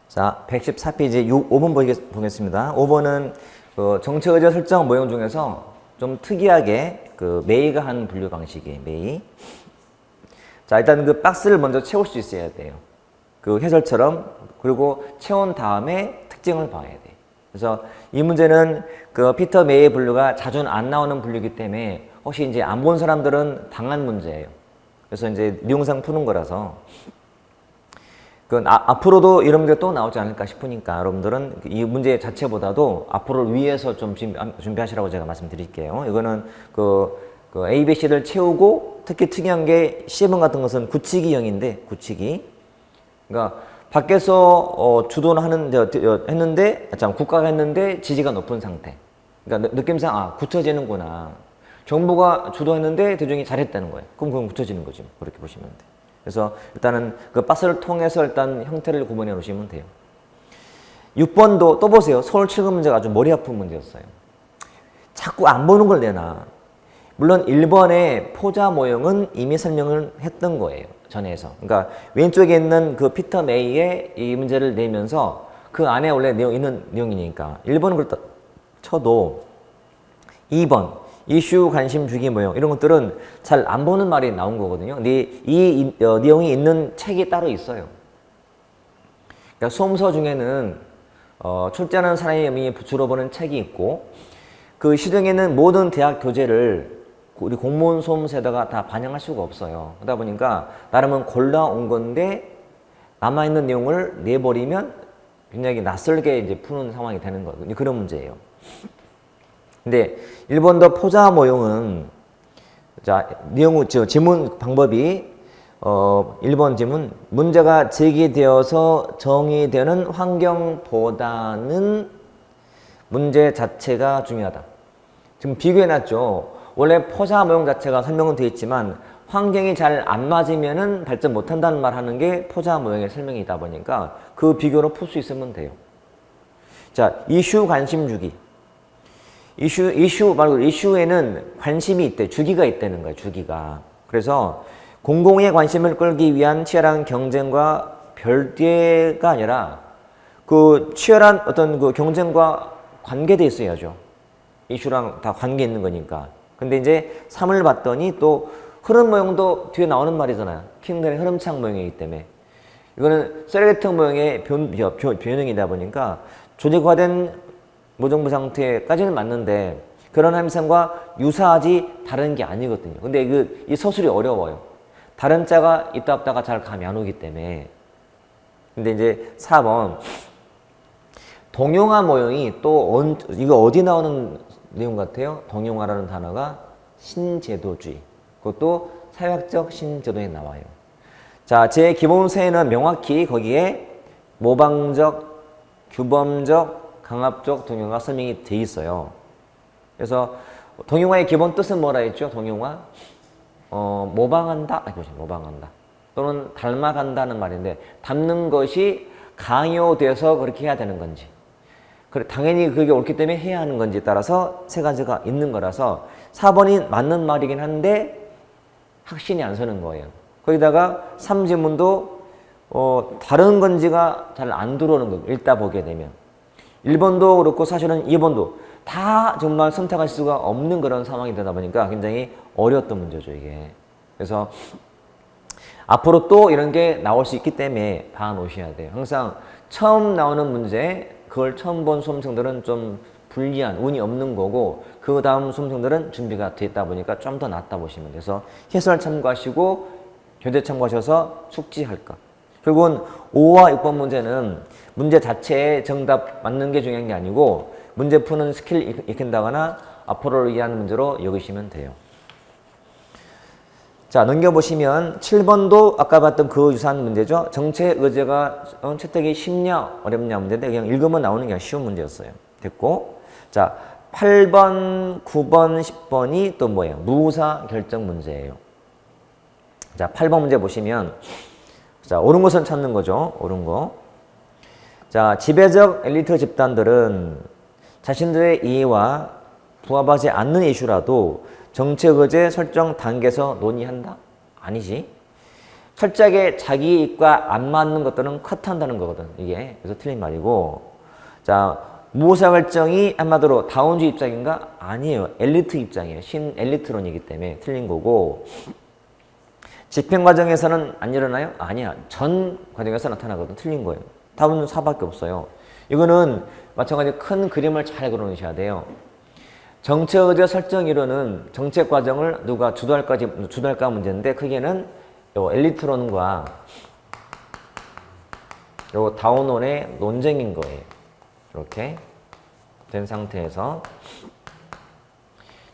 자, 114페이지 5번 보겠습니다. 5번은 그 정책 의제 설정 모형 중에서 좀 특이하게 그 메이가 한 분류 방식이에요. 메이. 자, 일단 그 박스를 먼저 채울 수 있어야 돼요. 그 해설처럼. 그리고 채운 다음에 특징을 봐야 돼요. 그래서 이 문제는 그 피터 메이의 분류가 자주 안 나오는 분류이기 때문에 혹시 이제 안 본 사람들은 당한 문제예요. 그래서 이제 미용상 푸는 거라서. 그 앞으로도 이런 문제가 또 나오지 않을까 싶으니까 여러분들은 이 문제 자체보다도 앞으로 위해서 좀 준비하시라고 제가 말씀드릴게요. 이거는 그 A, B, C를 채우고 특히 특이한 게 C번 같은 것은 굳히기형인데 굳히기. 그러니까 밖에서 주도는 했는데 국가가 했는데 지지가 높은 상태. 그러니까 느낌상 굳혀지는구나. 정부가 주도했는데 대중이 잘했다는 거예요. 그럼 그건 굳혀지는 거지. 그렇게 보시면 돼요. 그래서 일단은 그 박스를 통해서 일단 형태를 구분해 놓으시면 돼요. 6번도 또 보세요. 서울 7급 문제가 아주 머리 아픈 문제였어요. 자꾸 안 보는 걸 내놔. 물론 1번의 포자 모형은 이미 설명을 했던 거예요. 전에서. 그러니까 왼쪽에 있는 그 피터 메이의 이 문제를 내면서 그 안에 원래 있는 내용이니까 1번은 그렇다 쳐도 2번 이슈, 관심, 주기 모형 이런 것들은 잘 안 보는 말이 나온 거거든요. 근데 이 내용이 있는 책이 따로 있어요. 그러니까 수험서 중에는 출제하는 사람의 의미 주로 보는 책이 있고 그 시중에는 모든 대학 교재를 우리 공무원 수험서에다가 다 반영할 수가 없어요. 그러다 보니까 나름은 골라온 건데 남아있는 내용을 내버리면 굉장히 낯설게 이제 푸는 상황이 되는 거거든요. 그런 문제예요. 근데 1번 더 포자 모형은 지문 방법이 1번 지문 문제가 제기되어서 정의되는 환경보다는 문제 자체가 중요하다. 지금 비교해놨죠. 원래 포자 모형 자체가 설명은 되어 있지만 환경이 잘 안 맞으면은 발전 못한다는 말 하는 게 포자 모형의 설명이다 보니까 그 비교로 풀 수 있으면 돼요. 자, 이슈 관심 주기. 이슈 말고 이슈에는 관심이 있대. 주기가 있다는 거야, 주기가. 그래서 공공의 관심을 끌기 위한 치열한 경쟁과 별개가 아니라 그 치열한 어떤 그 경쟁과 관계돼 있어야죠. 이슈랑 다 관계 있는 거니까. 근데 이제 3을 봤더니 또 흐름 모형도 뒤에 나오는 말이잖아요. 킹덤의 흐름창 모형이기 때문에. 이거는 셀렉트 모형의 변형이다 보니까 조직화된 무정부 상태까지는 맞는데 그런 함성과 유사하지 다른 게 아니거든요. 근데 이 서술이 어려워요. 다른 자가 있다 없다가 잘 감이 안 오기 때문에. 근데 이제 4번 동용화 모형이 또 이거 어디 나오는 내용 같아요? 동용화라는 단어가 신제도주의. 그것도 사회학적 신제도에 나와요. 자, 제 기본세에는 명확히 거기에 모방적, 규범적, 강압적 동용화 설명이 돼 있어요. 그래서 동용화의 기본 뜻은 뭐라 했죠? 동용화 모방한다, 모방한다 또는 닮아간다는 말인데 닮는 것이 강요돼서 그렇게 해야 되는 건지, 그래 당연히 그게 옳기 때문에 해야 하는 건지에 따라서 세 가지가 있는 거라서 4번이 맞는 말이긴 한데 확신이 안 서는 거예요. 거기다가 3지문도 다른 건지가 잘 안 들어오는 거예요. 읽다 보게 되면. 1번도 그렇고 사실은 2번도 다 정말 선택할 수가 없는 그런 상황이 되다 보니까 굉장히 어려웠던 문제죠, 이게. 그래서 앞으로 또 이런 게 나올 수 있기 때문에 봐놓으셔야 돼요. 항상 처음 나오는 문제, 그걸 처음 본 수험생들은 좀 불리한, 운이 없는 거고 그 다음 수험생들은 준비가 됐다 보니까 좀 더 낫다 보시면 돼서 해설 참고하시고 교재 참고하셔서 숙지할까. 결국은 5와 6번 문제는 문제 자체에 정답 맞는 게 중요한 게 아니고 문제 푸는 스킬 익힌다거나 앞으로를 위한 문제로 여기시면 돼요. 자, 넘겨보시면 7번도 아까 봤던 그 유사한 문제죠. 정책 의제가 채택이 쉽냐 어렵냐 문제인데 그냥 읽으면 나오는 게 쉬운 문제였어요. 됐고, 자 8번, 9번, 10번이 또 뭐예요? 무사 결정 문제예요. 자, 8번 문제 보시면 자, 옳은 것을 찾는 거죠. 옳은 거. 자, 지배적 엘리트 집단들은 자신들의 이해와 부합하지 않는 이슈라도 정책 의제 설정 단계에서 논의한다? 아니지. 철저하게 자기 입과 안 맞는 것들은 컷한다는 거거든, 이게. 그래서 틀린 말이고. 자, 무사결정이 한마디로 다운주의 입장인가? 아니에요. 엘리트 입장이에요. 신 엘리트론이기 때문에 틀린 거고. 집행 과정에서는 안 일어나요? 아니야. 전 과정에서 나타나거든. 틀린 거예요. 답은 4밖에 없어요. 이거는 마찬가지로 큰 그림을 잘 그려놓으셔야 돼요. 정책 의제 설정 이론은 정책 과정을 누가 주도할까 문제인데, 크게는 요 엘리트론과 요 다운론의 논쟁인 거예요. 이렇게 된 상태에서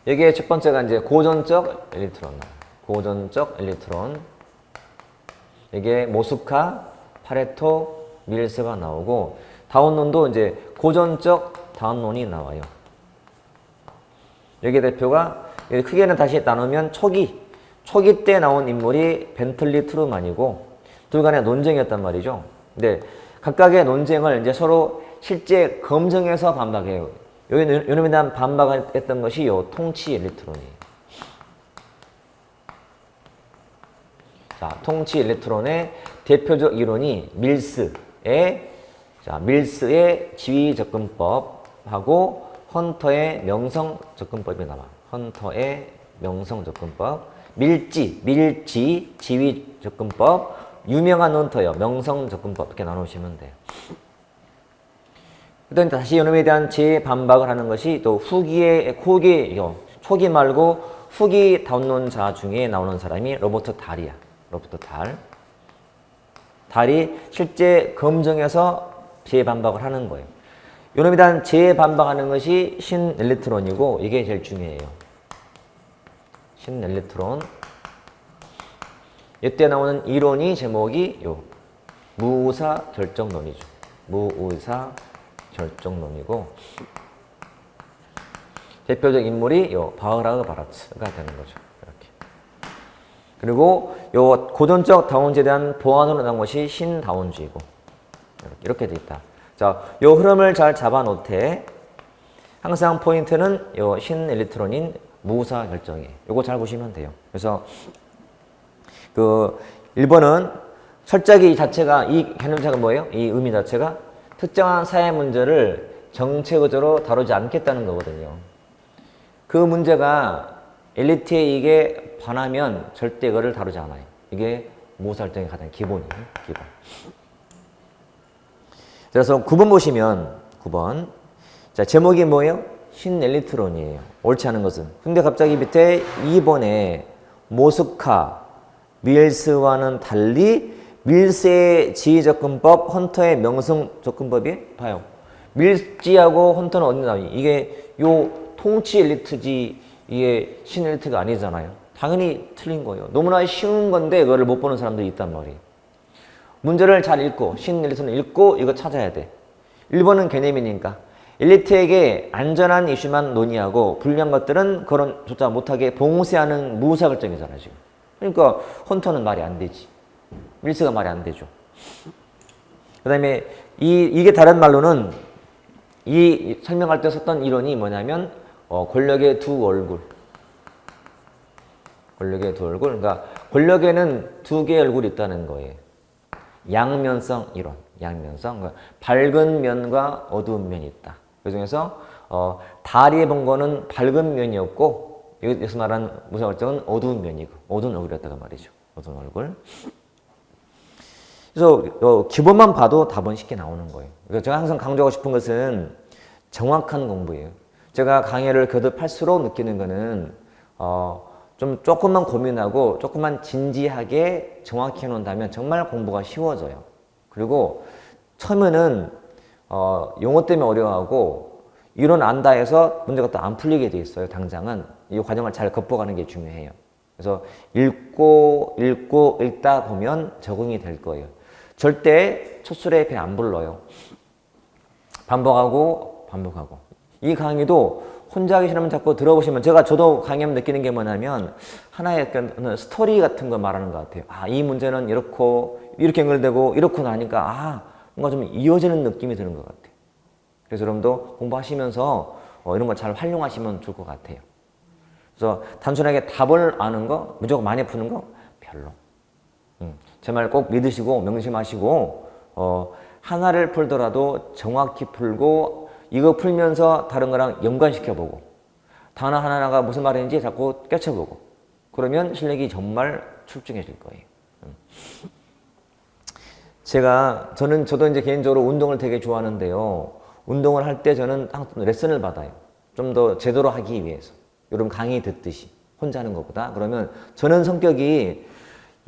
여기에 첫 번째가 이제 고전적 엘리트론, 고전적 엘리트론. 이게 모스카, 파레토, 밀스가 나오고, 다운론도 이제 고전적 다운론이 나와요. 여기 대표가 크게는 다시 나누면 초기 때 나온 인물이 벤틀리 트루만이고, 둘 간의 논쟁이었단 말이죠. 근데 각각의 논쟁을 이제 서로 실제 검증해서 반박해요. 요놈에 대한 반박을 했던 것이 요 통치 엘리트론이에요. 자, 통치 엘리트론의 대표적 이론이 밀스의 지위 접근법하고 헌터의 명성 접근법이 나와. 헌터의 명성 접근법, 밀지 지위 접근법, 유명한 헌터요 명성 접근법, 이렇게 나누시면 돼요. 그다음 다시 이놈에 대한 재반박을 하는 것이 또 초기 말고 후기 다운론자 중에 나오는 사람이 로버트 달이야. 로버트 달. 달이 실제 검증해서 재반박을 하는 거예요. 이놈에 대한 재반박하는 것이 신 엘리트론이고, 이게 제일 중요해요. 신 엘리트론. 이때 나오는 이론이 제목이 요 무의사 결정론이죠. 무의사 결정론이고, 대표적 인물이 요 바흐라흐 바라츠가 되는 거죠. 이렇게. 그리고 요 고전적 다운주의에 대한 보완으로 나온 것이 신다운주의고, 이렇게 돼 있다. 자, 요 흐름을 잘 잡아 놓되 항상 포인트는 요 신 엘리트론인 무의사 결정이에요. 요거 잘 보시면 돼요. 그래서 그 1번은 철저하게 이 자체가, 이 개념 자체가 뭐예요? 이 의미 자체가 특정한 사회 문제를 정책 의제로 다루지 않겠다는 거거든요. 그 문제가 엘리트의 이익에 반하면 절대 이거를 다루지 않아요. 이게 무의사 결정의 가장 기본이에요. 기본. 그래서 9번 보시면 9번. 자, 제목이 뭐예요? 신 엘리트론이에요. 옳지 않은 것은. 근데 갑자기 밑에 2번에 모스카, 밀스와는 달리 밀스의 지휘접근법, 헌터의 명성 접근법이 봐요. 밀지하고 헌터는 어디 나오니? 이게 요 통치 엘리트지, 이게 신 엘리트가 아니잖아요. 당연히 틀린 거예요. 너무나 쉬운 건데 이거를 못 보는 사람들이 있단 말이에요. 문제를 잘 읽고, 신 엘리트는 읽고 이거 찾아야 돼. 1번은 개념이니까. 엘리트에게 안전한 이슈만 논의하고 불리한 것들은 그런조차 못하게 봉쇄하는 무의사 결정이잖아요, 지금. 그러니까 헌터는 말이 안 되지. 밀스가 말이 안 되죠. 그 다음에 이게 다른 말로는 이 설명할 때 썼던 이론이 뭐냐면 권력의 두 얼굴. 권력의 두 얼굴. 그러니까 권력에는 두 개의 얼굴이 있다는 거예요. 양면성 이론. 양면성. 그러니까 밝은 면과 어두운 면이 있다. 그 중에서 달이 본 거는 밝은 면이었고, 여기서 말하는 무사 결정은 어두운 면이고, 어두운 얼굴이었다고 말이죠. 어두운 얼굴. 그래서 기본만 봐도 답은 쉽게 나오는 거예요. 그래서 제가 항상 강조하고 싶은 것은 정확한 공부예요. 제가 강의를 거듭할수록 느끼는 거는 좀 조금만 고민하고 조금만 진지하게 정확히 해놓는다면 정말 공부가 쉬워져요. 그리고 처음에는 용어 때문에 어려워하고 이론 안다 해서 문제가 또 안 풀리게 돼 있어요. 당장은 이 과정을 잘 극복하는 게 중요해요. 그래서 읽다 보면 적응이 될 거예요. 절대 첫 술에 배 안 불러요. 반복하고 반복하고. 이 강의도 혼자 하기 싫으면 자꾸 들어보시면, 저도 강의하면 느끼는 게 뭐냐면 하나의 약간 스토리 같은 거 말하는 것 같아요. 아, 이 문제는 이렇게 연결되고 이렇고 나니까 뭔가 좀 이어지는 느낌이 드는 것 같아요. 그래서 여러분도 공부하시면서 이런 거 잘 활용하시면 좋을 것 같아요. 그래서 단순하게 답을 아는 거, 무조건 많이 푸는 거 별로. 제 말 꼭 믿으시고 명심하시고 하나를 풀더라도 정확히 풀고 이거 풀면서 다른 거랑 연관시켜보고 단어 하나하나가 무슨 말인지 자꾸 꿰쳐보고 그러면 실력이 정말 출중해질 거예요. 저도 이제 개인적으로 운동을 되게 좋아하는데요. 운동을 할 때 저는 항상 레슨을 받아요. 좀 더 제대로 하기 위해서. 여러분 강의 듣듯이 혼자 하는 것보다. 그러면 저는 성격이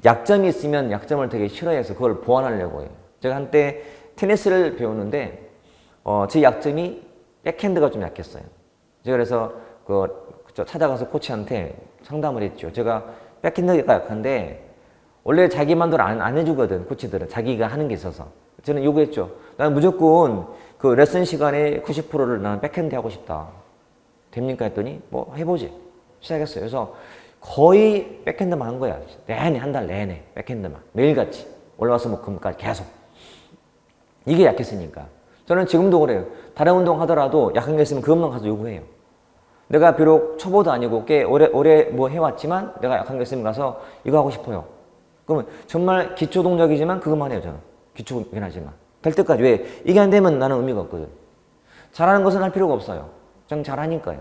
약점이 있으면 약점을 되게 싫어해서 그걸 보완하려고 해요. 제가 한때 테니스를 배우는데 제 약점이 백핸드가 좀 약했어요. 제가 그래서 찾아가서 코치한테 상담을 했죠. 제가 백핸드가 약한데 원래 자기 마음대로 안 해주거든, 코치들은. 자기가 하는 게 있어서. 저는 요구했죠. 나는 무조건 그 레슨 시간에 90%를 나는 백핸드 하고 싶다. 됩니까? 했더니 뭐 해보지. 시작했어요. 그래서 거의 백핸드만 한 거야. 내내, 한 달 내내 백핸드만. 매일같이. 올라와서 뭐 금까지 계속. 이게 약했으니까. 저는 지금도 그래요. 다른 운동 하더라도 약한 게 있으면 그 운동 가서 요구해요. 내가 비록 초보도 아니고 꽤 오래 뭐 해왔지만 내가 약한 게 있으면 가서 이거 하고 싶어요. 그러면 정말 기초 동작이지만 그것만 해요, 저는. 기초긴 하지만. 될 때까지. 왜? 이게 안 되면 나는 의미가 없거든. 잘하는 것은 할 필요가 없어요. 그냥 잘하니까요.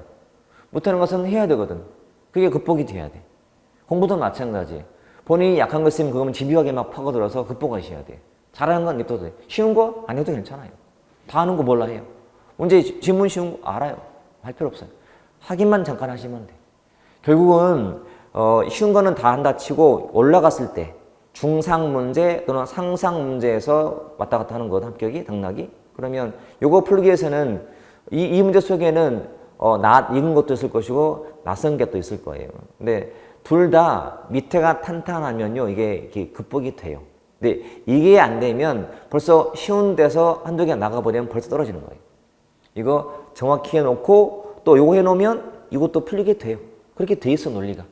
못하는 것은 해야 되거든. 그게 극복이 돼야 돼. 공부도 마찬가지. 본인이 약한 거 있으면 그거면 집요하게 막 파고들어서 극복하셔야 돼. 잘하는 건 냅둬도 돼. 쉬운 거 안 해도 괜찮아요. 다 아는 거 몰라 해요. 문제 질문 쉬운 거 알아요. 할 필요 없어요. 확인만 잠깐 하시면 돼. 결국은 쉬운 거는 다 한다 치고 올라갔을 때 중상 문제 또는 상상 문제에서 왔다 갔다 하는 것 합격이 당락이 그러면 요거 풀기 위해서는 이 문제 속에는 익은 것도 있을 것이고 낯선 게 또 있을 거예요. 근데 둘 다 밑에가 탄탄하면요 이게 극복이 돼요. 근데 이게 안 되면 벌써 쉬운 데서 한두 개 나가버리면 벌써 떨어지는 거예요. 이거 정확히 해놓고 또 요거 해놓으면 이것도 풀리게 돼요. 그렇게 돼 있어 논리가.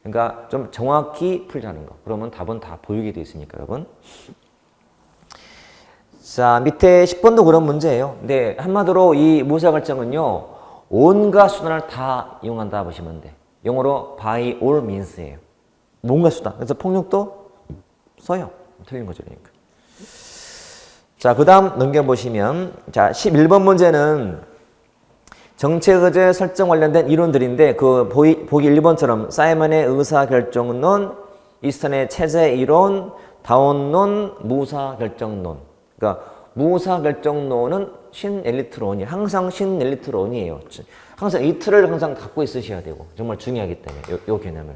그러니까 좀 정확히 풀자는 거. 그러면 답은 다 보이게 돼 있으니까 여러분. 자, 밑에 10번도 그런 문제예요. 근데 한마디로 이 무사결정은요. 온갖 수단을 다 이용한다 보시면 돼. 영어로 by all means예요. 온갖 수단. 그래서 폭력도 써요. 틀린 거죠. 그러니까. 자, 그 다음 넘겨보시면 자 11번 문제는 정책의제 설정 관련된 이론들인데 보기 1번처럼 사이먼의 의사결정론, 이스턴의 체제 이론, 다운론, 무사결정론. 그러니까 무사결정론은 신엘리트론이 항상 신엘리트론이에요. 항상 이 틀을 항상 갖고 있으셔야 되고 정말 중요하기 때문에 요 개념을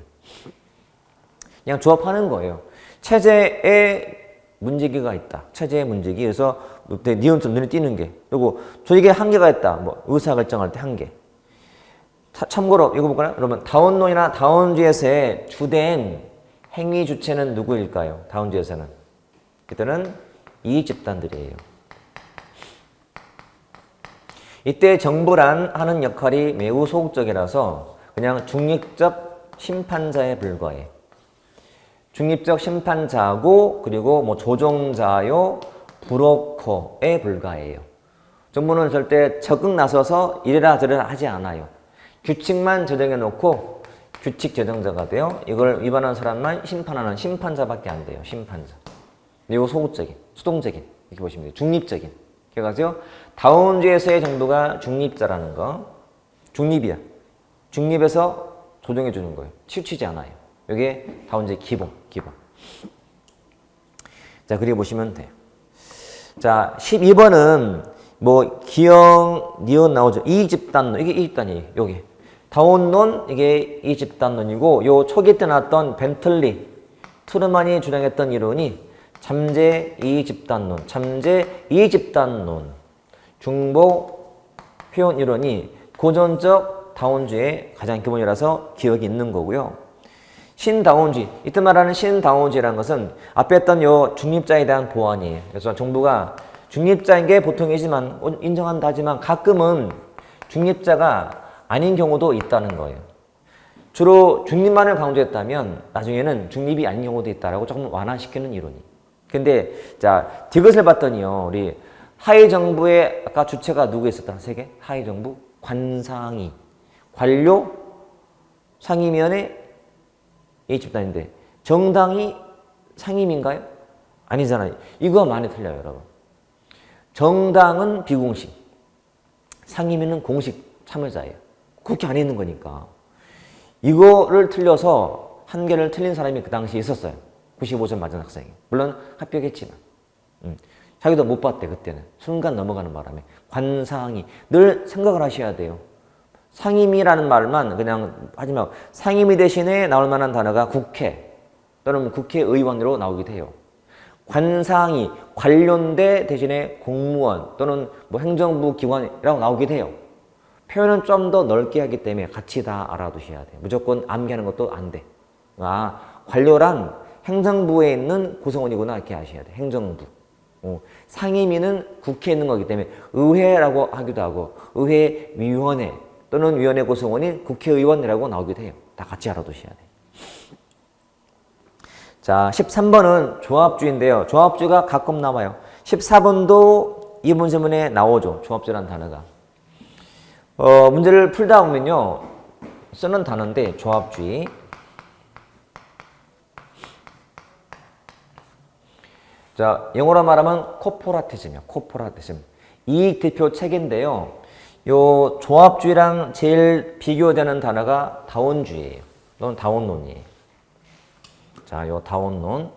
그냥 조합하는 거예요. 체제에 문제기가 있다. 체제의 문제기. 그래서 니은처럼 눈에 띄는 게. 그리고 조직에 한계가 있다. 뭐 의사결정할 때 한계. 참고로 이거 볼까요? 그러면 다운론이나 다운주에서의 주된 행위 주체는 누구일까요? 다운주에서는. 그때는 이익집단들이에요. 이때 정부란 하는 역할이 매우 소극적이라서 그냥 중립적 심판자에 불과해. 중립적 심판자고 그리고 뭐 조종자요, 브로커에 불과해요. 정부는 절대 적극 나서서 이래라 저래라 하지 않아요. 규칙만 제정해 놓고 규칙 제정자가 돼요. 이걸 위반하는 사람만 심판하는 심판자밖에 안 돼요. 심판자. 그리고 소극적인, 수동적인 이렇게 보시면 돼요. 중립적인. 그래가지고 다운주에서의 정부가 중립자라는 거. 중립이야. 중립에서 조정해 주는 거예요. 치우치지 않아요. 이게 다운주의 기본. 자, 그리고 보시면 돼요. 자, 12번은 뭐 기형, 니은 나오죠. 이익집단론. 이게 이익집단이에요. 여기. 다운론, 이게 이익집단론이고 요 초기 때 나왔던 벤틀리, 트루만이 주장했던 이론이 잠재 이익집단론, 잠재 이익집단론, 중복 표현 이론이 고전적 다운주의 가장 기본이라서 기억이 있는 거고요. 신다운주의, 이때 말하는 신다운주의라는 것은 앞에 했던 요 중립자에 대한 보완이에요. 그래서 정부가 중립자인 게 보통이지만 인정한다 하지만 가끔은 중립자가 아닌 경우도 있다는 거예요. 주로 중립만을 강조했다면 나중에는 중립이 아닌 경우도 있다라고 조금 완화시키는 이론이. 근데 자 이것을 봤더니요. 우리 하위 정부의 아까 주체가 누구 있었다? 세계 하위 정부 관상이 관료 상임위원회 이 집단인데 정당이 상임인가요? 아니잖아요. 이거 많이 틀려요, 여러분. 정당은 비공식, 상임위는 공식 참여자예요. 국회 안에 있는 거니까. 이거를 틀려서 한 개를 틀린 사람이 그 당시에 있었어요. 95점 맞은 학생이. 물론 합격했지만. 자기도 못 봤대, 그때는. 순간 넘어가는 바람에. 관상이. 늘 생각을 하셔야 돼요. 상임위라는 말만 그냥 하지 말고, 상임위 대신에 나올 만한 단어가 국회 또는 국회의원으로 나오기도 해요. 관상위, 관련대 대신에 공무원 또는 뭐 행정부 기관이라고 나오기도 해요. 표현은 좀 더 넓게 하기 때문에 같이 다 알아두셔야 돼요. 무조건 암기하는 것도 안 돼. 아, 관료란 행정부에 있는 구성원이구나 이렇게 아셔야 돼요. 행정부. 상임위는 국회에 있는 거기 때문에 의회라고 하기도 하고 의회위원회 또는 위원회 구성원이 국회의원이라고 나오기도 해요. 다 같이 알아두셔야 돼요. 자, 13번은 조합주인데요. 조합주가 가끔 나와요. 14번도 이번 질문에 나오죠. 조합주라는 단어가. 문제를 풀다 보면요. 쓰는 단어인데 조합주의. 자, 영어로 말하면 코퍼라티즘이요. 코퍼라티즘. 이익대표 체계인데요. 요 조합주의랑 제일 비교되는 단어가 다원주의예요. 또는 다원론이에요. 자, 요 다원론,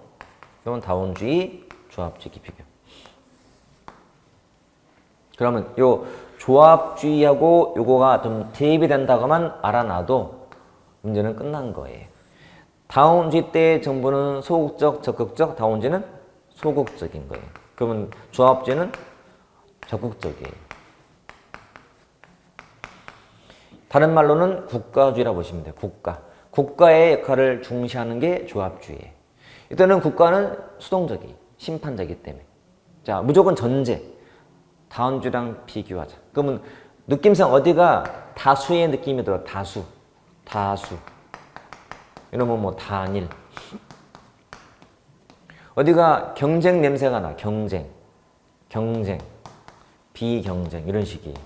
요건 다원주의, 조합주의 비교. 그러면 요 조합주의하고 요거가 좀 대입이 된다고만 알아놔도 문제는 끝난 거예요. 다원주의 때 정부는 소극적, 적극적, 다원주의는 소극적인 거예요. 그러면 조합주의는 적극적이에요. 다른 말로는 국가주의라고 보시면 돼요. 국가. 국가의 역할을 중시하는 게 조합주의예요. 이때는 국가는 수동적이, 심판자이기 때문에. 자, 무조건 전제. 다원주의랑 비교하자. 그러면 느낌상 어디가 다수의 느낌이 들어. 다수. 이러면 뭐 단일. 어디가 경쟁 냄새가 나. 경쟁. 비경쟁. 이런 식이에요.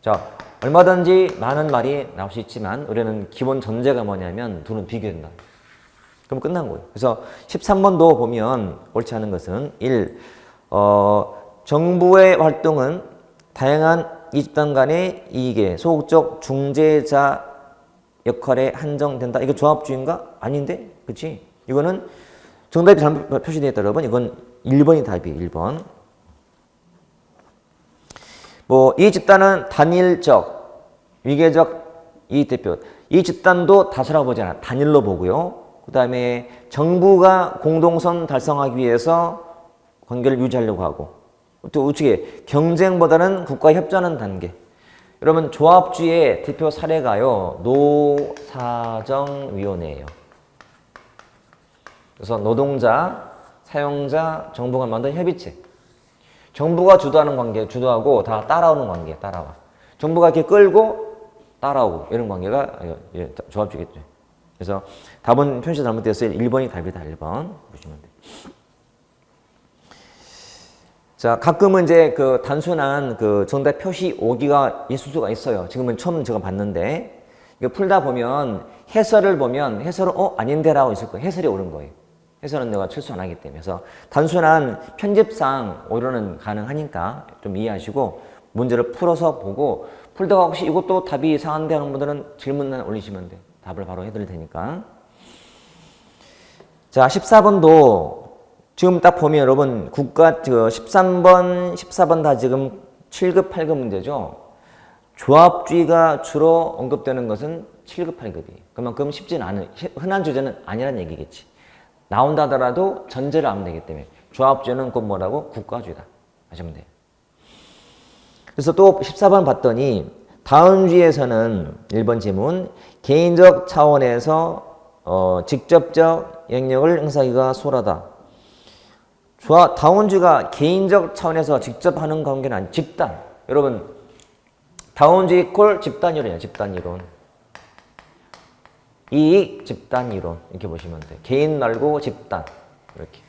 자, 얼마든지 많은 말이 나올 수 있지만 우리는 기본 전제가 뭐냐면 둘은 비교된다. 그럼 끝난 거예요. 그래서 13번도 보면 옳지 않은 것은 1. 정부의 활동은 다양한 이집단 간의 이익에 소극적 중재자 역할에 한정된다. 이거 조합주의인가? 아닌데? 그치? 이거는 정답이 잘못 표시되어 있다, 여러분. 이건 1번이 답이에요. 1번. 뭐 이 집단은 단일적, 위계적 이익 대표. 이 집단도 다수라고 보지 않아. 단일로 보고요. 그 다음에 정부가 공동선 달성하기 위해서 관계를 유지하려고 하고, 또 우측에 경쟁보다는 국가 협조하는 단계. 여러분 조합주의의 대표 사례가요. 노사정위원회예요. 그래서 노동자, 사용자, 정부가 만든 협의체. 정부가 주도하는 관계, 주도하고 다 따라오는 관계, 따라와. 정부가 이렇게 끌고 따라오고 이런 관계가 조합주의겠죠. 그래서 답은 표시 잘못됐어요. 1번이 답이다. 1번 보시면 돼요. 자, 가끔은 이제 그 단순한 그 정답 표시 오기가 있을 수가 있어요. 지금은 처음 제가 봤는데 이거 풀다 보면 해설을 보면 해설은 아닌데라고 있을 거예요. 해설이 옳은 거예요. 해설은 내가 철수 안 하기 때문에. 그래서 단순한 편집상 오류는 가능하니까 좀 이해하시고 문제를 풀어서 보고 풀다가 혹시 이것도 답이 이상한데 하는 분들은 질문만 올리시면 돼요. 답을 바로 해드릴 테니까. 자, 14번도 지금 딱 보면 여러분 국가 13번, 14번 다 지금 7급, 8급 문제죠. 조합주의가 주로 언급되는 것은 7급, 8급이에요. 그만큼 쉽지는 않은, 흔한 주제는 아니라는 얘기겠지. 나온다 하더라도 전제를 알면 되기 때문에 조합주의는 곧 뭐라고? 국가주의다. 하시면 돼요. 그래서 또 14번 봤더니 다원주의에서는 1번 질문 개인적 차원에서 직접적 영역을 행사하기가 수월하다. 다원주의가 개인적 차원에서 직접 하는 관계는 아니 집단. 여러분 다원주의 이퀄 집단이론이에요. 집단이론. 이익 집단이론 이렇게 보시면 돼요. 개인 말고 집단 이렇게.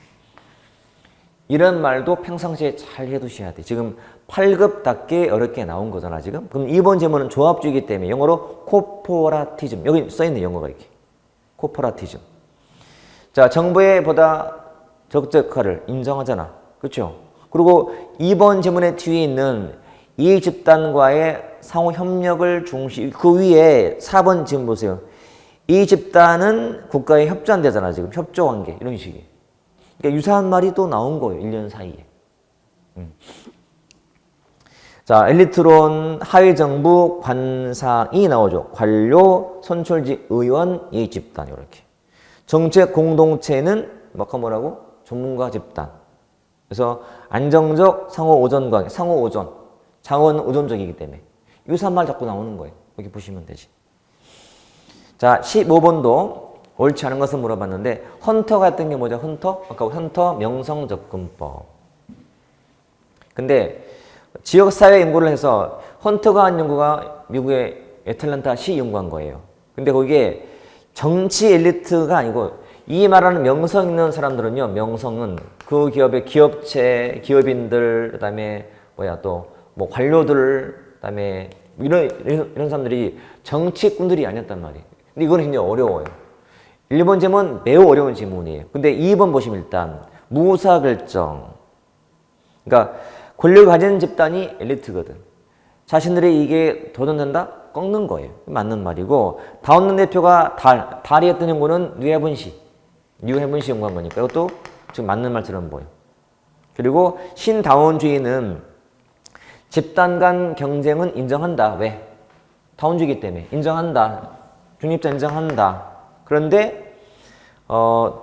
이런 말도 평상시에 잘 해두셔야 돼요. 지금 8급답게 어렵게 나온 거잖아 지금. 그럼 2번 질문은 조합주의이기 때문에 영어로 코퍼라티즘. 여기 써있네 영어가 이렇게. 코퍼라티즘. 자, 정부의 보다 적극적 역할을 인정하잖아. 그렇죠? 그리고 2번 지문의 뒤에 있는 이익 집단과의 상호 협력을 중시, 그 위에 4번 지금 보세요. 이 집단은 국가에 협조한대잖아, 지금. 협조 관계. 이런 식이. 그러니까 유사한 말이 또 나온 거예요. 1년 사이에. 자, 엘리트론, 하위정부, 관상이 나오죠. 관료, 선출직, 의원, 이익 집단. 이렇게. 정책 공동체는 뭐라고? 전문가 집단. 그래서 안정적 상호 오전 관계, 상호 오전. 자원 의존적이기 때문에. 유사한 말 자꾸 나오는 거예요. 여기 보시면 되지. 자, 15번도 옳지 않은 것을 물어봤는데 헌터가 했던 게 뭐죠? 헌터? 아까 헌터 명성접근법. 근데 지역사회 연구를 해서 헌터가 한 연구가 미국의 애틀랜타 시 연구한 거예요. 근데 거기에 정치 엘리트가 아니고 이 말하는 명성 있는 사람들은요. 명성은 그 기업의 기업체, 기업인들, 그다음에 또 뭐 관료들, 그다음에 이런 사람들이 정치꾼들이 아니었단 말이에요. 근데 이거는 굉장히 어려워요. 1번 지문 매우 어려운 지문이에요. 근데 2번 보시면 일단 무사결정. 그러니까 권력을 가진 집단이 엘리트거든. 자신들이 이게 도전된다? 꺾는 거예요. 맞는 말이고 다운는 대표가 달이 했던 연구는 뉴헤븐시 연구한 거니까 이것도 지금 맞는 말처럼 보여. 그리고 신다운주의는 집단 간 경쟁은 인정한다. 왜? 다운주의이기 때문에 인정한다. 중립자 인정한다. 그런데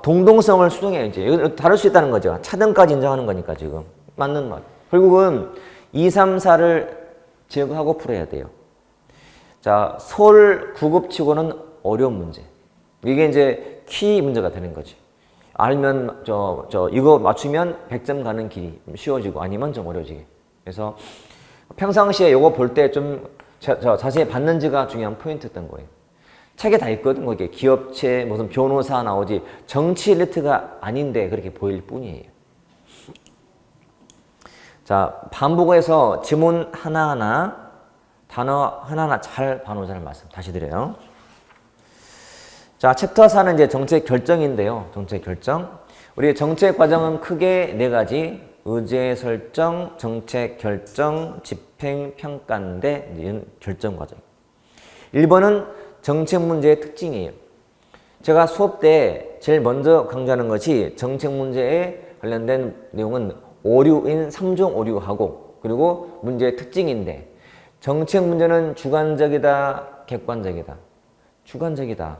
동동성을 수정해요. 이제 다를 수 있다는 거죠. 차등까지 인정하는 거니까 지금 맞는 말. 결국은 2, 3, 4를 제거하고 풀어야 돼요. 자, 서울 구급치고는 어려운 문제. 이게 이제 키 문제가 되는 거지. 알면 이거 맞추면 100점 가는 길이 쉬워지고 아니면 좀 어려워지게. 그래서 평상시에 이거 볼 때 좀 자세히 봤는지가 중요한 포인트였던 거예요. 책에 다 있거든. 거기에 기업체, 무슨 변호사 나오지. 정치 엘리트가 아닌데 그렇게 보일 뿐이에요. 자, 반복해서 지문 하나하나, 단어 하나하나 잘 반호자를 말씀 다시 드려요. 자, 챕터 4는 이제 정책 결정인데요. 정책 결정. 우리 정책 과정은 크게 4가지. 의제 설정, 정책 결정, 집행 평가인데 이런 결정 과정. 1번은 정책 문제의 특징이에요. 제가 수업 때 제일 먼저 강조하는 것이 정책 문제에 관련된 내용은 오류인 3종 오류하고 그리고 문제의 특징인데 정책 문제는 주관적이다, 객관적이다. 주관적이다.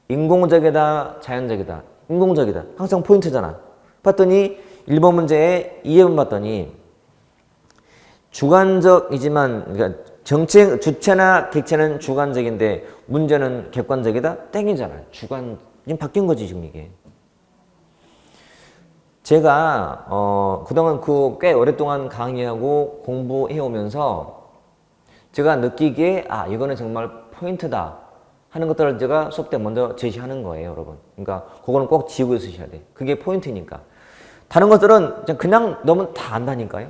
인공적이다, 자연적이다. 인공적이다. 항상 포인트잖아. 봤더니 1번 문제에 2번 봤더니 주관적이지만 그러니까 정책 주체나 객체는 주관적인데 문제는 객관적이다? 땡이잖아요. 지금 바뀐 거지 지금 이게. 제가 그동안 꽤 오랫동안 강의하고 공부해 오면서 제가 느끼기에 이거는 정말 포인트다 하는 것들을 제가 수업 때 먼저 제시하는 거예요, 여러분. 그러니까 그거는 꼭 지우고 있으셔야 돼. 그게 포인트니까. 다른 것들은 그냥 너무 다 안다니까요.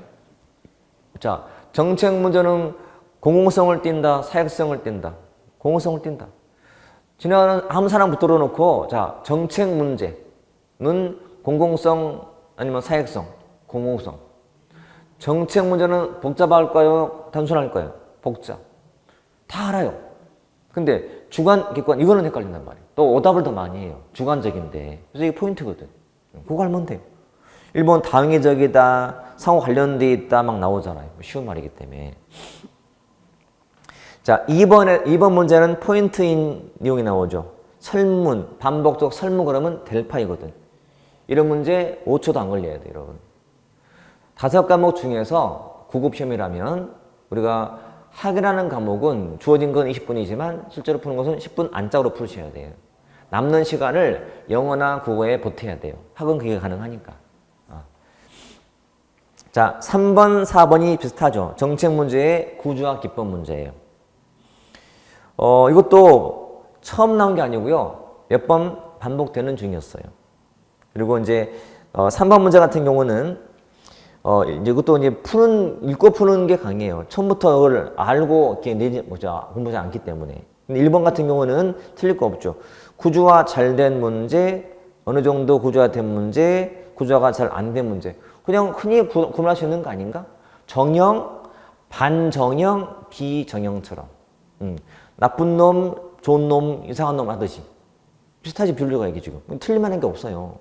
자, 정책 문제는 공공성을 띈다, 사역성을 띈다. 공공성을 띈다. 지나가는 아무 사람 붙들어 놓고 자, 정책 문제는 공공성 아니면 사역성, 공공성. 정책 문제는 복잡할까요? 단순할까요? 복잡. 다 알아요. 근데 주관, 객관 이거는 헷갈린단 말이에요. 또 오답을 더 많이 해요. 주관적인데. 그래서 이게 포인트거든. 그거 알면 돼요. 1번 당위적이다, 상호 관련돼 있다 막 나오잖아요. 쉬운 말이기 때문에. 자, 2번 문제는 포인트인 내용이 나오죠. 설문, 반복적 설문 그러면 델파이거든. 이런 문제 5초도 안 걸려야 돼요, 여러분. 5과목 중에서 9급 시험이라면 우리가 학이라는 과목은 주어진 건 20분이지만 실제로 푸는 것은 10분 안짝으로 풀으셔야 돼요. 남는 시간을 영어나 국어에 보태야 돼요. 학은 그게 가능하니까. 자, 3번, 4번이 비슷하죠. 정책 문제의 구조와 기법 문제예요. 이것도 처음 나온 게 아니고요. 몇 번 반복되는 중이었어요. 그리고 이제 3번 문제 같은 경우는 이제 이것도 이제 읽고 푸는 게 강해요. 처음부터 그걸 알고 이렇게 공부하지 않기 때문에. 근데 1번 같은 경우는 틀릴 거 없죠. 구조화 잘된 문제, 어느 정도 구조화된 문제, 구조화가 잘 안 된 문제. 그냥 흔히 구분할 수 있는 거 아닌가? 정형, 반정형, 비정형처럼. 나쁜 놈, 좋은 놈, 이상한 놈 하듯이. 비슷하지 분류가 이게 지금. 틀릴 만한 게 없어요.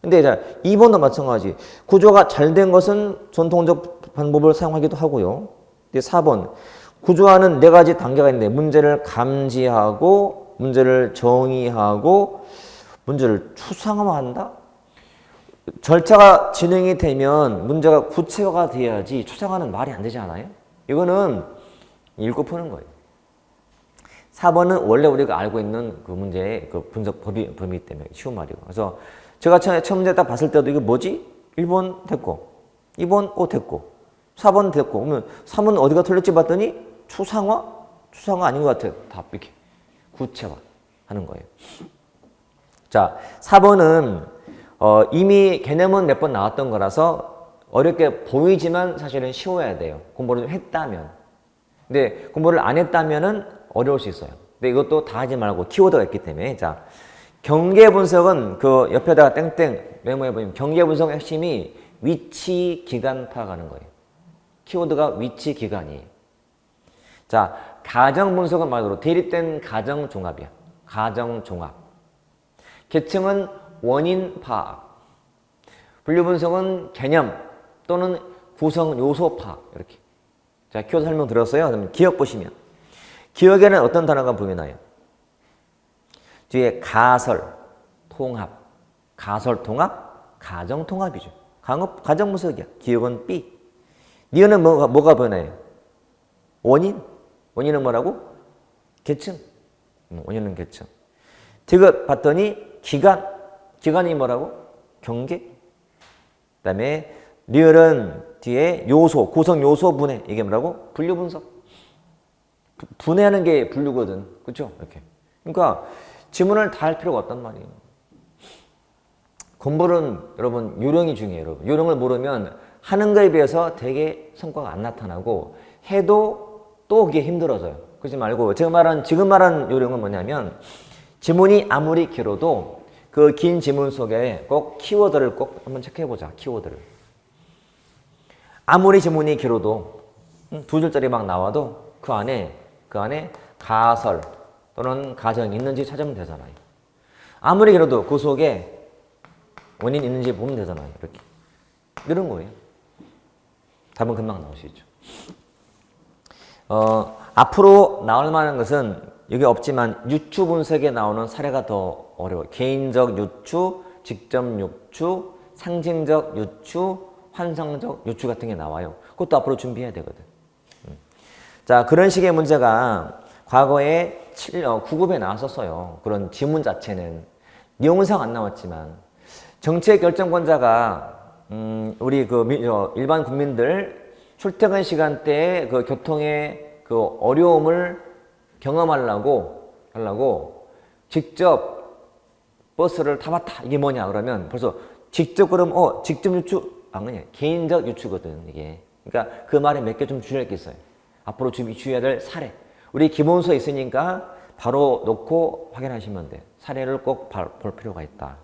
근데 이제 2번도 마찬가지. 구조가 잘 된 것은 전통적 방법을 사용하기도 하고요. 4번. 구조화는 4가지 단계가 있는데 문제를 감지하고 문제를 정의하고 문제를 추상화한다? 절차가 진행이 되면 문제가 구체화가 돼야지 추상화는 말이 안 되지 않아요? 이거는 읽고 푸는 거예요. 4번은 원래 우리가 알고 있는 그 문제의 그 분석 범위 때문에 쉬운 말이고. 그래서 제가 처음 문제 딱 봤을 때도 이게 뭐지? 1번 됐고, 2번 됐고, 4번 됐고, 그러면 3은 어디가 틀렸지 봤더니 추상화? 추상화 아닌 것 같아요. 다 이렇게 구체화 하는 거예요. 자, 4번은 이미 개념은 몇 번 나왔던 거라서 어렵게 보이지만 사실은 쉬워야 돼요. 공부를 좀 했다면. 근데 공부를 안 했다면은 어려울 수 있어요. 근데 이것도 다 하지 말고 키워드가 있기 때문에. 자, 경계 분석은 그 옆에다가 땡땡 메모해 보면 경계 분석의 핵심이 위치 기간 파악하는 거예요. 키워드가 위치 기간이에요. 자, 가정 분석은 말 그대로 대립된 가정 종합이야. 가정 종합. 계층은 원인 파악. 분류 분석은 개념 또는 구성 요소 파악. 이렇게. 자, 키워드 설명 드렸어요. 그러면 기억 보시면. 기억에는 어떤 단어가 보이나요? 뒤에 가설, 통합. 가설 통합, 가정 통합이죠. 가정 분석이야. 기억은 B. 니은은 뭐가 보이나요? 원인. 원인은 뭐라고? 계층. 원인은 계층. 디귿 봤더니 기간. 기간이 뭐라고? 경계. 그 다음에 리을은 뒤에 요소, 구성 요소 분해. 이게 뭐라고? 분류 분석. 분해하는 게 분류거든. 그렇죠? 이렇게. 그러니까 지문을 다 할 필요가 없단 말이에요. 공부는 여러분 요령이 중요해요. 여러분. 요령을 모르면 하는 거에 비해서 되게 성과가 안 나타나고 해도 또 그게 힘들어져요. 그러지 말고 지금 말한 요령은 뭐냐면 지문이 아무리 길어도 그 긴 지문 속에 꼭 키워드를 꼭 한번 체크해보자. 키워드를. 아무리 지문이 길어도 2줄짜리 막 나와도 그 안에 가설 또는 가정이 있는지 찾으면 되잖아요. 아무리 길어도 그 속에 원인 있는지 보면 되잖아요. 이렇게. 이런 거예요. 답은 금방 나올 수 있죠. 앞으로 나올 만한 것은 여기 없지만 유추 분석에 나오는 사례가 더 어려워요. 개인적 유추, 직접 유추, 상징적 유추, 환상적 유추 같은 게 나와요. 그것도 앞으로 준비해야 되거든. 자, 그런 식의 문제가 과거에 9급에 나왔었어요. 그런 지문 자체는. 내용상 안 나왔지만 정책 결정권자가 우리 일반 국민들 출퇴근 시간대에 그 교통의 그 어려움을 경험하려고 직접 버스를 타봤다. 이게 뭐냐 그러면 벌써 직접 그럼 직접 유추 아니야. 개인적 유추거든 이게. 그러니까 그 말에 몇 개 좀 주의할 게 있어요. 앞으로 주의해야 될 사례. 우리 기본서에 있으니까 바로 놓고 확인하시면 돼. 사례를 꼭 볼 필요가 있다.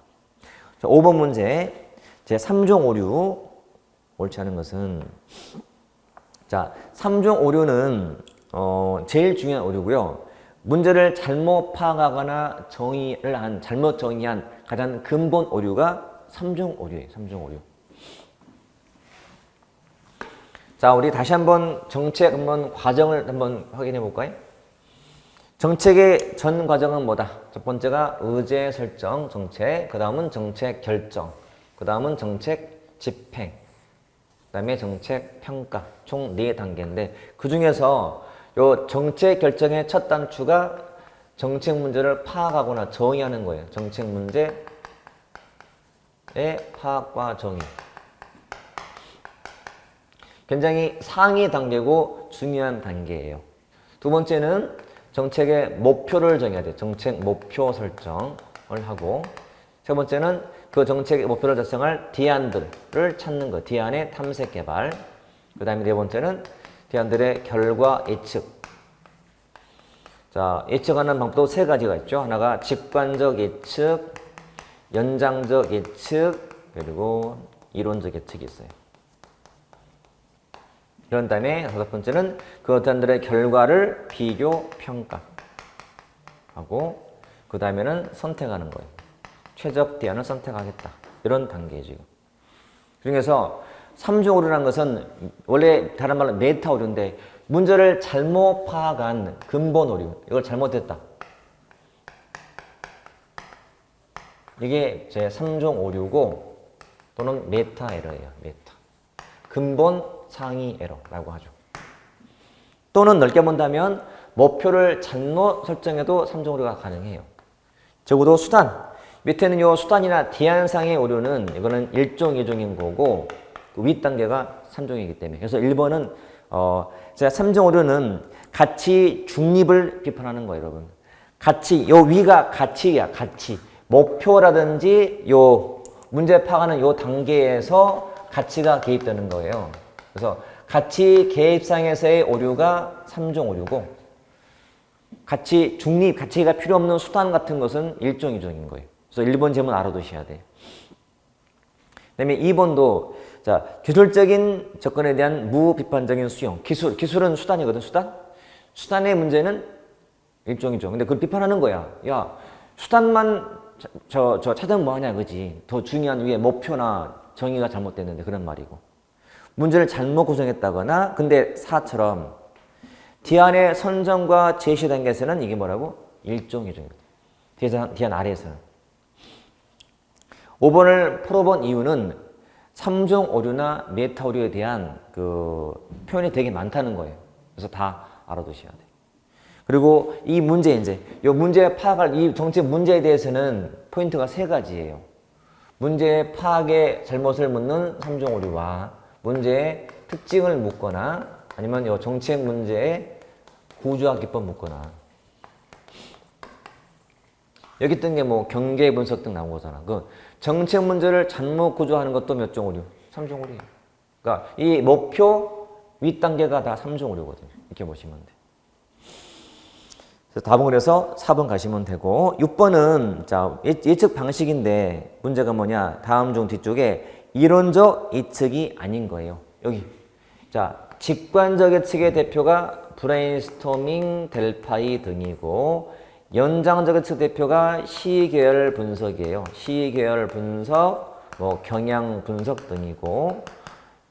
자, 5번 문제. 제 3종 오류. 옳지 않은 것은 자, 3종 오류는 제일 중요한 오류고요. 문제를 잘못 파악하거나 잘못 정의한 가장 근본 오류가 3종 오류예요. 3종 오류. 자, 우리 다시 한번 정책 과정을 한번 확인해 볼까요? 정책의 전 과정은 뭐다? 첫 번째가 의제 설정 정책, 그 다음은 정책 결정, 그 다음은 정책 집행, 그 다음에 정책 평가, 총 4단계인데 그 중에서 요 정책 결정의 첫 단추가 정책 문제를 파악하거나 정의하는 거예요. 정책 문제의 파악과 정의. 굉장히 상위 단계고 중요한 단계예요. 두 번째는 정책의 목표를 정해야 돼요. 정책 목표 설정을 하고 세 번째는 그 정책의 목표를 달성할 대안들을 찾는 거. 대안의 탐색 개발. 그 다음에 네 번째는 대안들의 결과 예측. 자, 예측하는 방법도 3가지가 있죠. 하나가 직관적 예측, 연장적 예측, 그리고 이론적 예측이 있어요. 그런 다음에 다섯 번째는 그 어떤들의 결과를 비교, 평가하고 그 다음에는 선택하는 거예요. 최적 대안을 선택하겠다. 이런 단계에 지금. 그중에서 3중 오류라는 것은 원래 다른 말로 메타 오류인데 문제를 잘못 파악한 근본 오류. 이걸 잘못했다. 이게 제 3중 오류고 또는 메타 에러예요. 메타. 근본 상위 에러라고 하죠. 또는 넓게 본다면 목표를 잘못 설정해도 3중 오류가 가능해요. 적어도 수단. 밑에는 요 수단이나 대안상의 오류는 이거는 1종, 2종인 거고 그 윗단계가 3종이기 때문에. 그래서 1번은 제가 3종 오류는 가치 중립을 비판하는 거예요, 여러분. 가치, 요 위가 가치야, 가치. 목표라든지 요 문제 파악하는 요 단계에서 가치가 개입되는 거예요. 그래서 가치 개입상에서의 오류가 3종 오류고 가치 중립, 가치가 필요 없는 수단 같은 것은 1종, 2종인 거예요. 그래서 1번 제문 알아두셔야 돼요. 그 다음에 2번도 자, 기술적인 접근에 대한 무비판적인 수용. 기술은 수단이거든, 수단. 수단의 문제는 1종, 2종. 근데 그걸 비판하는 거야. 야, 수단만 찾으면 뭐하냐, 그지? 더 중요한 위에 목표나 정의가 잘못됐는데 그런 말이고. 문제를 잘못 구성했다거나, 근데 4처럼 대안의 선정과 제시 단계에서는 이게 뭐라고? 1종, 2종입니다. 대안 아래에서는. 5번을 풀어본 이유는 3종 오류나 메타 오류에 대한 그 표현이 되게 많다는 거예요. 그래서 다 알아두셔야 돼요. 그리고 이 문제 이제 요 문제 파악할 이 정책 문제에 대해서는 포인트가 3가지예요. 문제 파악의 잘못을 묻는 3종 오류와 문제의 특징을 묻거나 아니면 요 정책 문제의 구조학 기법 묻거나 여기 뜬 게 뭐 경계 분석 등 나온 거잖아. 그 정책 문제를 잘못 구조하는 것도 몇 종 오류? 3종 오류예요. 그러니까 이 목표 윗단계가 다 3종 오류거든요. 이렇게 보시면 돼. 그래서 답은 그래서 4번 가시면 되고 6번은 자 예측 방식인데 문제가 뭐냐? 다음 중 뒤쪽에 이론적 예측이 아닌 거예요. 여기 자 직관적 예측의 대표가 브레인스토밍, 델파이 등이고 연장적 예측 대표가 시계열 분석이에요. 시계열 분석, 뭐 경향 분석 등이고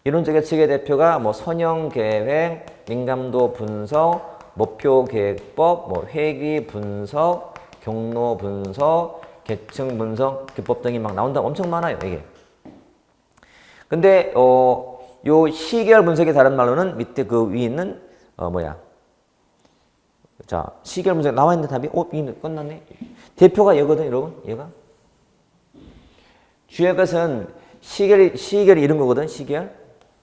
이론적 예측의 대표가 뭐 선형 계획, 민감도 분석, 목표 계획법, 뭐 회귀 분석, 경로 분석, 계층 분석, 기법 등이 막 나온다. 엄청 많아요, 이게. 근데 요 시계열 분석의 다른 말로는 밑에 그 위에 있는 자, 시계열 분석 나와 있는 답이 이미 끝났네. 대표가 얘거든, 여러분. 얘가. 주요한 것은 시계열이 이런 거거든, 시계열.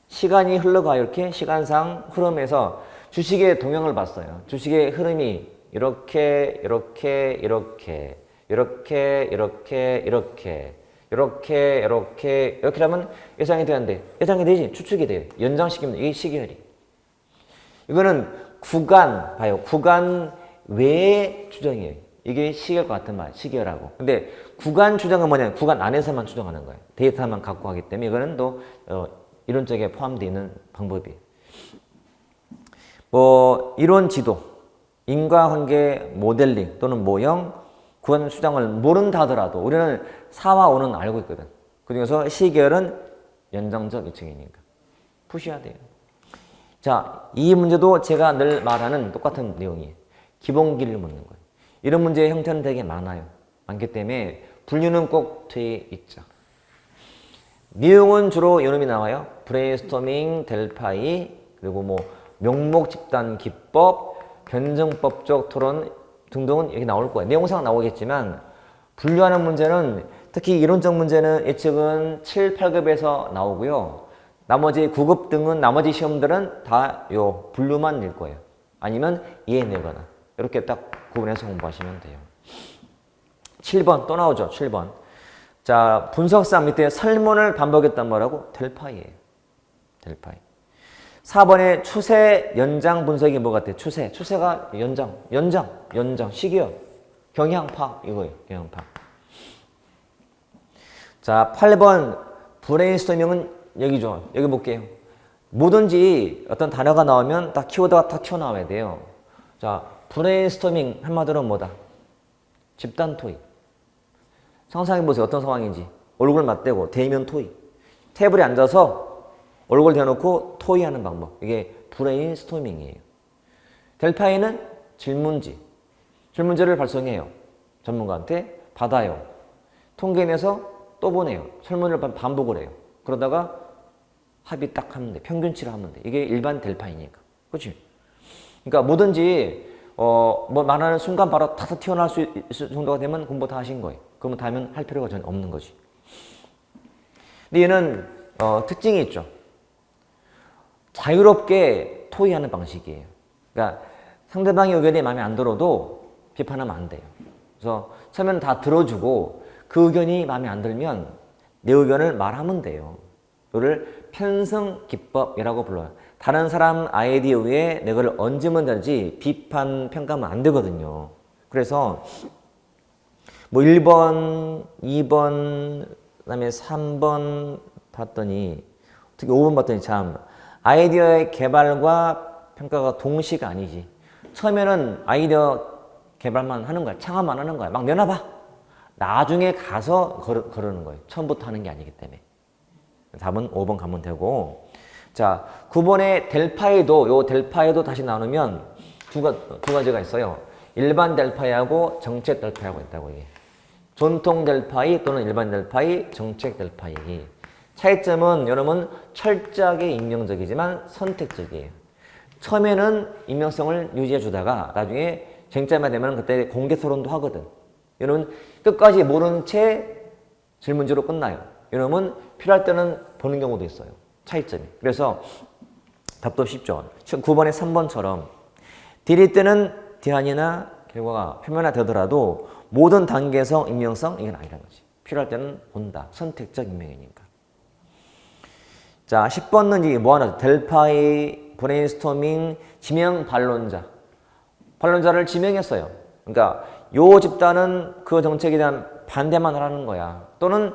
시간이 흘러가요. 이렇게 시간상 흐름에서 주식의 동향을 봤어요. 주식의 흐름이 이렇게 하면 예상이 되는데 예상이 되지 추측이 돼요. 연장시키면 이게 시계열이. 이거는 구간 봐요. 구간 외의 추정이에요. 이게 시계열과 같은 말, 시계열하고. 근데 구간 추정은 뭐냐면 구간 안에서만 추정하는 거예요. 데이터만 갖고 하기 때문에 이거는 또 이론적에 포함되어 있는 방법이에요. 이론 지도, 인과관계 모델링 또는 모형, 구간 추정을 모른다 하더라도 우리는 4와 5는 알고 있거든. 그중에서 시계열은 연장적 예측이니까 푸셔야 돼요. 자, 이 문제도 제가 늘 말하는 똑같은 내용이에요. 기본기를 묻는 거예요. 이런 문제의 형태는 되게 많기 때문에 분류는 꼭 돼 있죠. 내용은 주로 이놈이 나와요. 브레인스토밍, 델파이, 그리고 뭐 명목 집단 기법, 변증법적 토론 등등은 여기 나올 거예요. 내용상 나오겠지만 분류하는 문제는 특히 이론적 문제는 예측은 7, 8급에서 나오고요. 나머지 9급 등은 나머지 시험들은 다 요 분류만 낼 거예요. 아니면 이해내거나 이렇게 딱 구분해서 공부하시면 돼요. 7번 또 나오죠. 7번. 자, 분석상 밑에 설문을 반복했단 뭐라고? 델파이예요. 델파이. 4번에 추세 연장 분석이 뭐 같아요? 추세가 연장, 시계열, 경향파 이거예요. 경향파. 자, 8번 브레인스토밍은 여기죠. 여기 볼게요. 뭐든지 어떤 단어가 나오면 딱 키워드가 딱 튀어나와야 돼요. 자, 브레인스토밍 한마디로 뭐다? 집단 토의. 상상해보세요. 어떤 상황인지. 얼굴 맞대고 대면 토의. 테이블에 앉아서 얼굴 대놓고 토의하는 방법. 이게 브레인스토밍이에요. 델파이는 질문지. 질문지를 발송해요. 전문가한테 받아요. 통계내서 또 보내요. 설문을 반복을 해요. 그러다가 합의 딱 하면 돼. 평균치를 하면 돼. 이게 일반 델파이니까. 그렇지? 그러니까 뭐든지 뭐 말하는 순간 바로 탁 튀어나올 수 있을 정도가 되면 공부 다 하신 거예요. 그러면 다음엔 할 필요가 전혀 없는 거지. 근데 얘는 특징이 있죠. 자유롭게 토의하는 방식이에요. 그러니까 상대방의 의견이 마음에 안 들어도 비판하면 안 돼요. 그래서 처음에는 다 들어주고 그 의견이 마음에 안 들면 내 의견을 말하면 돼요. 이거를 편성 기법이라고 불러요. 다른 사람 아이디어에 내 걸 얹으면 되지 비판, 평가하면 안 되거든요. 그래서 뭐 1번, 2번, 그다음에 3번 봤더니 특히 5번 봤더니 참 아이디어의 개발과 평가가 동시가 아니지. 처음에는 아이디어 개발만 하는 거야. 창업만 하는 거야. 막 내놔봐. 나중에 가서 그러는 거예요. 처음부터 하는 게 아니기 때문에. 답은 5번 가면 되고. 자, 9번의 델파이도, 요 델파이도 다시 나누면 두 가지가 있어요. 일반 델파이하고 정책 델파이하고 있다고 이게. 전통 델파이 또는 일반 델파이, 정책 델파이. 차이점은 여러분 철저하게 익명적이지만 선택적이에요. 처음에는 익명성을 유지해 주다가 나중에 쟁점이 되면 그때 공개 토론도 하거든. 여러분 끝까지 모른 채 질문지로 끝나요. 여러분 필요할 때는 보는 경우도 있어요. 차이점이. 그래서 답도 쉽죠. 9번의 3번처럼 디릴 때는 대안이나 결과가 표면화되더라도 모든 단계에서 익명성 이건 아니라는 거지. 필요할 때는 본다. 선택적 익명이니까. 자, 10번은 이게 뭐 하나? 델파이, 브레인스토밍, 지명 반론자. 반론자를 지명했어요. 그러니까 요 집단은 그 정책에 대한 반대만 하라는 거야. 또는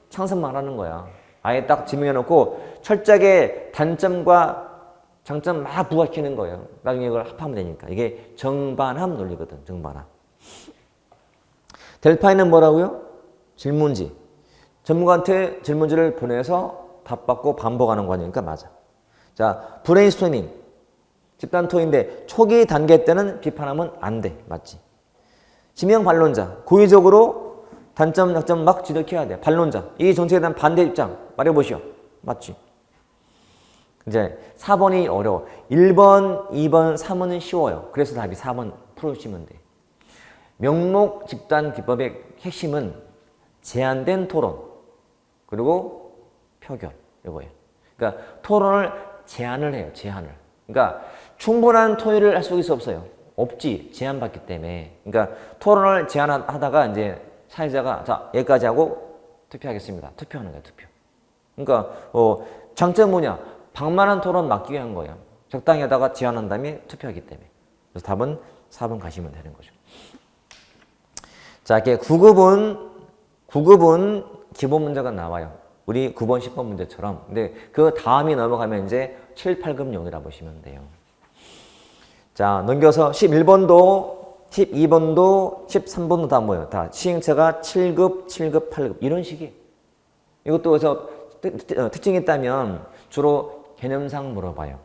찬성만 하라는 거야. 아예 딱 지명해놓고 철저하게 단점과 장점 막 부각시키는 거예요. 나중에 이걸 합하면 되니까. 이게 정반합 논리거든. 정반합. 델파이는 뭐라고요? 질문지. 전문가한테 질문지를 보내서 답받고 반복하는 거니까 맞아. 자, 브레인스토밍. 집단 토의인데 초기 단계 때는 비판하면 안 돼. 맞지? 지명 반론자. 고의적으로 단점, 약점 막 지적해야 돼. 반론자. 이 정책에 대한 반대 입장 말해보시오. 맞지? 이제 4번이 어려워. 1번, 2번, 3번은 쉬워요. 그래서 답이 4번 풀어주시면 돼. 명목 집단 기법의 핵심은 제한된 토론 그리고 표결 이거예요. 그러니까 토론을 제한을 해요. 제한을. 그러니까 충분한 토의를 할 수 없어요. 없지. 제한받기 때문에. 그러니까 토론을 제한하다가 이제 사회자가 자 여기까지 하고 투표하겠습니다. 투표하는 거야. 투표. 그러니까 장점 뭐냐? 방만한 토론 막기 위한 거예요. 적당히 하다가 제한한 다음에 투표하기 때문에. 그래서 답은 4번 가시면 되는 거죠. 자, 이렇게 9급은 기본 문제가 나와요. 우리 9번, 10번 문제처럼. 근데 그 다음이 넘어가면 이제 7, 8급용이라 보시면 돼요. 자, 넘겨서 11번도, 12번도, 13번도 다 뭐예요? 다 시행처가 7급, 7급, 8급 이런 식이에요. 이것도 그래서 특징이 있다면 주로 개념상 물어봐요.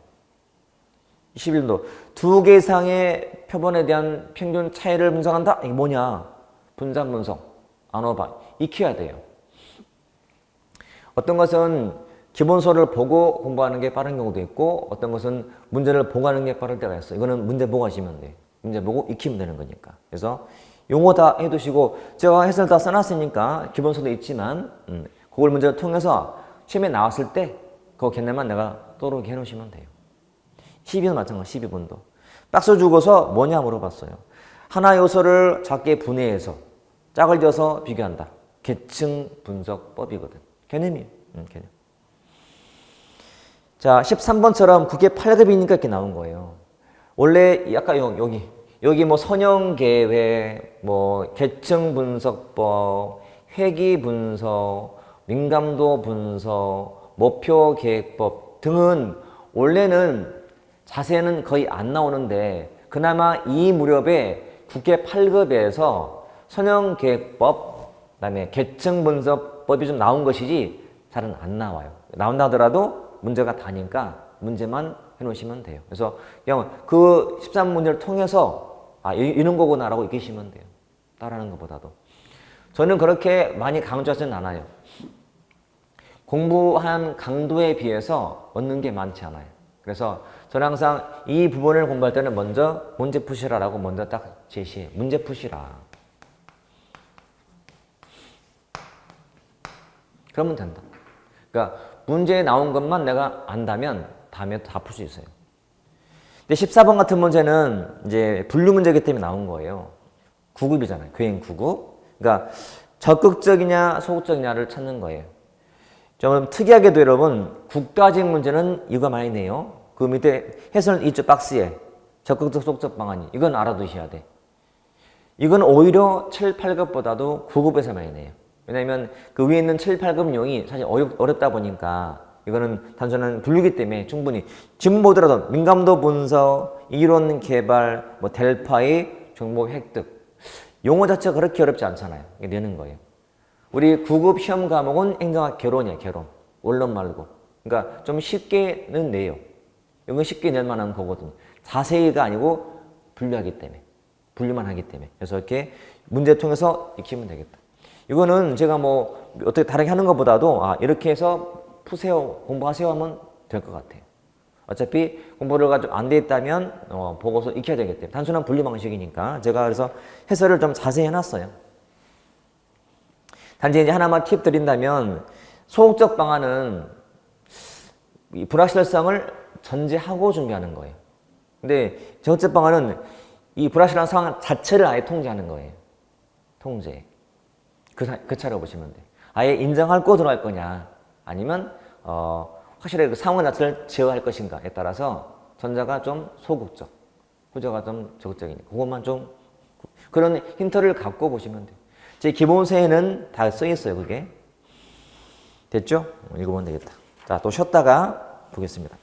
21번도 두 개 이상의 표본에 대한 평균 차이를 분석한다? 이게 뭐냐? 분산 분석, 안어봐. 익혀야 돼요. 어떤 것은 기본서를 보고 공부하는 게 빠른 경우도 있고 어떤 것은 문제를 보고 하는 게 빠를 때가 있어. 이거는 문제 보고 하시면 돼. 문제 보고 익히면 되는 거니까. 그래서 용어 다 해두시고 제가 해설 다 써놨으니까 기본서도 있지만 그걸 문제를 통해서 시험에 나왔을 때 그 개념만 내가 떠오르게 해놓으시면 돼요. 12번 마찬가지 12번도. 박스 주고서 뭐냐 물어봤어요. 하나 요소를 작게 분해해서 짝을 지어서 비교한다. 계층 분석법이거든. 개념이에요. 개념. 자, 13번처럼 그게 8급이니까 이렇게 나온 거예요. 원래 아까 여기 뭐 선형계획, 뭐 계층 분석법, 회귀 분석, 민감도 분석, 목표 계획법 등은 원래는 자세는 거의 안 나오는데 그나마 이 무렵에 국회 8급에서 선형계획법, 그다음에 계층분석법이 좀 나온 것이지 잘은 안 나와요. 나온다 하더라도 문제가 다니까 문제만 해놓으시면 돼요. 그래서 그냥 그 13문제를 통해서 이런 거구나라고 익히시면 돼요. 따라하는 것보다도. 저는 그렇게 많이 강조하지는 않아요. 공부한 강도에 비해서 얻는 게 많지 않아요. 그래서 저는 항상 이 부분을 공부할 때는 먼저 문제 푸시라라고 먼저 딱 제시해요. 문제 푸시라. 그러면 된다. 그러니까 문제에 나온 것만 내가 안다면 다음에 다 풀 수 있어요. 근데 14번 같은 문제는 이제 분류 문제이기 때문에 나온 거예요. 9급이잖아요. 교행 9급. 그러니까 적극적이냐 소극적이냐를 찾는 거예요. 좀 특이하게도 여러분 국가직 문제는 이거 많이 내요. 그 밑에 해설 이쪽 박스에 적극적 소극적 방안이 이건 알아두셔야 돼. 이건 오히려 7, 8급보다도 9급에서 많이 내요. 왜냐면 그 위에 있는 7, 8급 용이 사실 어렵다 보니까 이거는 단순한 분류기 때문에 충분히 지금 보더라도 민감도 분석, 이론 개발, 뭐 델파이, 정보 획득 용어 자체가 그렇게 어렵지 않잖아요. 이게 내는 거예요. 우리 9급 시험 과목은 행정학 개론이에요. 개론. 원론 말고. 그러니까 좀 쉽게는 내요. 이건 쉽게 낼 만한 거거든요. 자세히가 아니고 분류하기 때문에. 분류만 하기 때문에. 그래서 이렇게 문제 통해서 익히면 되겠다. 이거는 제가 뭐 어떻게 다르게 하는 것보다도 이렇게 해서 푸세요, 공부하세요 하면 될 것 같아요. 어차피 공부를 가지고 안 돼 있다면 보고서 익혀야 되기 때문에 단순한 분류 방식이니까 제가 그래서 해설을 좀 자세히 해놨어요. 단지 이제 하나만 팁 드린다면 소극적 방안은 이 불확실성을 전제하고 준비하는 거예요. 근데 적극적 방안은 이 불확실한 상황 자체를 아예 통제하는 거예요. 통제. 그 차례 보시면 돼요. 아예 인정할 거 들어갈 거냐 아니면 확실하게 그 상황 자체를 제어할 것인가에 따라서 전자가 좀 소극적, 후자가 좀 적극적이니까 그것만 좀 그런 힌트를 갖고 보시면 돼요. 제 기본세에는 다 써 있어요. 그게 됐죠? 읽어보면 되겠다. 자, 또 쉬었다가 보겠습니다.